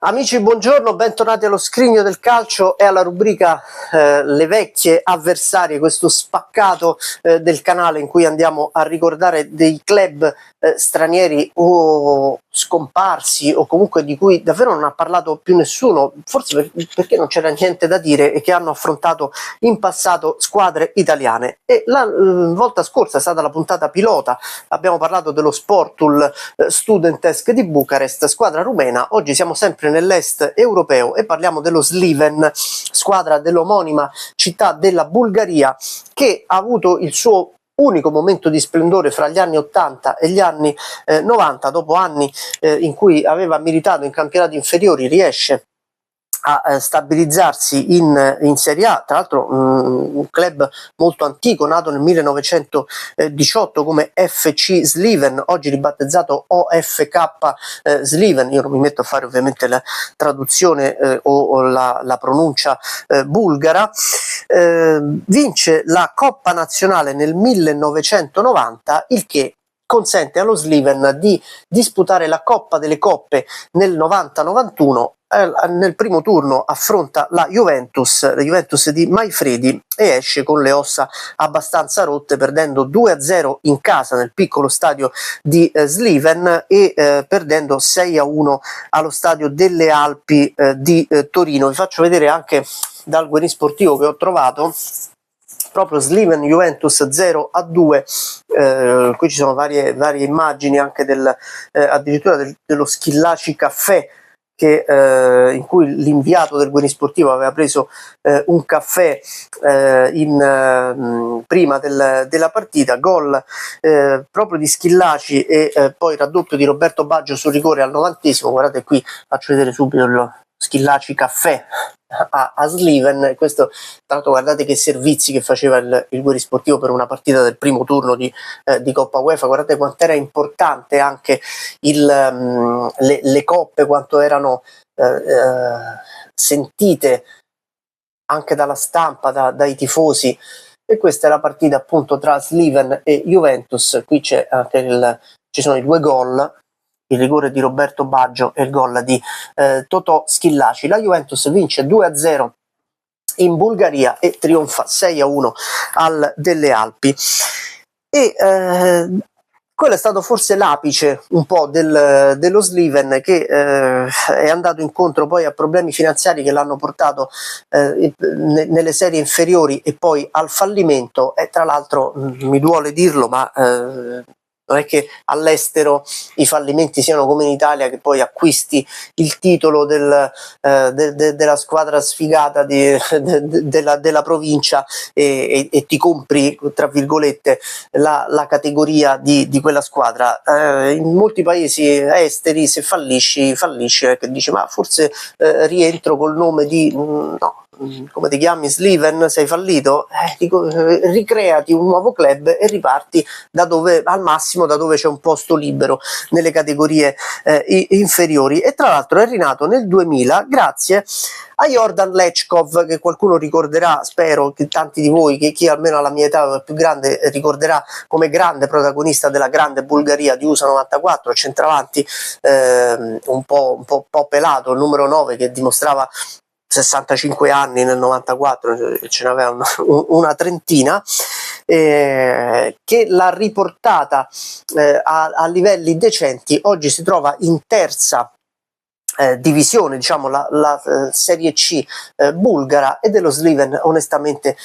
Amici, buongiorno, bentornati allo Scrigno del Calcio e alla rubrica Le vecchie avversarie, questo spaccato del canale in cui andiamo a ricordare dei club stranieri o scomparsi o comunque di cui davvero non ha parlato più nessuno, forse perché non c'era niente da dire, e che hanno affrontato in passato squadre italiane. E la volta scorsa è stata la puntata pilota, abbiamo parlato dello Sportul Studentesk di Bucarest, squadra rumena. Oggi siamo sempre nell'est europeo e parliamo dello Sliven, squadra dell'omonima città della Bulgaria, che ha avuto il suo unico momento di splendore fra gli anni 80 e gli anni 90, dopo anni in cui aveva militato in campionati inferiori, riesce a stabilizzarsi in Serie A, tra l'altro un club molto antico, nato nel 1918 come FC Sliven, oggi ribattezzato OFK Sliven. Io non mi metto a fare ovviamente la traduzione o la pronuncia bulgara. Vince la Coppa Nazionale nel 1990, il che consente allo Sliven di disputare la Coppa delle Coppe nel 90-91. Nel primo turno affronta la Juventus di Maifredi e esce con le ossa abbastanza rotte, perdendo 2-0 in casa nel piccolo stadio di Sliven e perdendo 6-1 allo stadio delle Alpi di Torino. Vi faccio vedere anche dal Guerin Sportivo che ho trovato proprio Sliven Juventus 0-2. Qui ci sono varie immagini anche addirittura dello Schillaci Caffè, in cui l'inviato del Guerin Sportivo aveva preso un caffè prima della partita. Gol proprio di Schillaci e poi raddoppio di Roberto Baggio sul rigore al 90°. Guardate qui, faccio vedere subito lo Schillaci Caffè a Sliven. Questo, tra l'altro, guardate che servizi che faceva il Guerin Sportivo per una partita del primo turno di Coppa UEFA. Guardate quanto era importante anche le coppe, quanto erano sentite anche dalla stampa, dai tifosi. E questa è la partita appunto tra Sliven e Juventus. Qui ci sono i due gol, il rigore di Roberto Baggio e il gol di Totò Schillaci. La Juventus vince 2-0 in Bulgaria e trionfa 6-1 al delle Alpi. E quello è stato forse l'apice un po' dello Sliven, che è andato incontro poi a problemi finanziari che l'hanno portato nelle serie inferiori e poi al fallimento. E tra l'altro mi duole dirlo, ma non è che all'estero i fallimenti siano come in Italia, che poi acquisti il titolo della squadra sfigata della provincia e ti compri, tra virgolette, la categoria di quella squadra. In molti paesi esteri, se fallisci, che dici ma forse rientro col nome di no. Come ti chiami, Sliven? Sei fallito? Ricreati un nuovo club e riparti al massimo da dove c'è un posto libero nelle categorie inferiori. E tra l'altro è rinato nel 2000 grazie a Jordan Lechkov, che qualcuno ricorderà, spero che tanti di voi, che chi almeno alla mia età più grande, ricorderà come grande protagonista della grande Bulgaria di USA 94, centravanti un po' pelato, il numero 9, che dimostrava 65 anni nel 94, ce n'aveva una trentina, che l'ha riportata a livelli decenti. Oggi si trova in terza divisione, diciamo la Serie C bulgara, e dello Sliven onestamente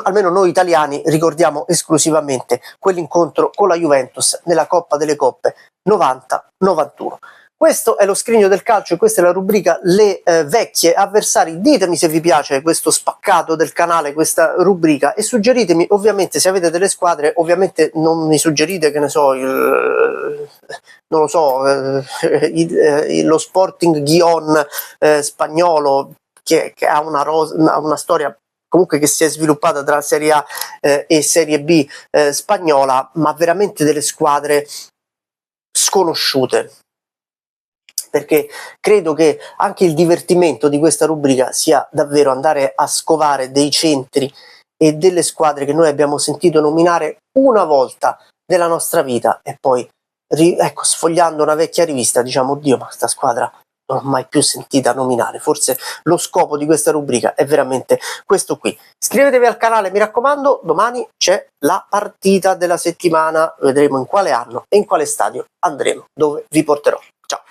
almeno noi italiani ricordiamo esclusivamente quell'incontro con la Juventus nella Coppa delle Coppe 90-91. Questo è lo Scrigno del Calcio e questa è la rubrica Le vecchie avversari. Ditemi se vi piace questo spaccato del canale, questa rubrica, e suggeritemi ovviamente se avete delle squadre. Ovviamente non mi suggerite, che ne so, non lo so, lo Sporting Gijón spagnolo, che ha una storia comunque che si è sviluppata tra Serie A e Serie B spagnola, ma veramente delle squadre sconosciute, perché credo che anche il divertimento di questa rubrica sia davvero andare a scovare dei centri e delle squadre che noi abbiamo sentito nominare una volta nella nostra vita e poi ecco, sfogliando una vecchia rivista diciamo oddio, ma sta squadra non ho mai più sentita nominare. Forse lo scopo di questa rubrica è veramente questo qui. Iscrivetevi al canale, mi raccomando, domani c'è la partita della settimana, vedremo in quale anno e in quale stadio andremo, dove vi porterò. Ciao!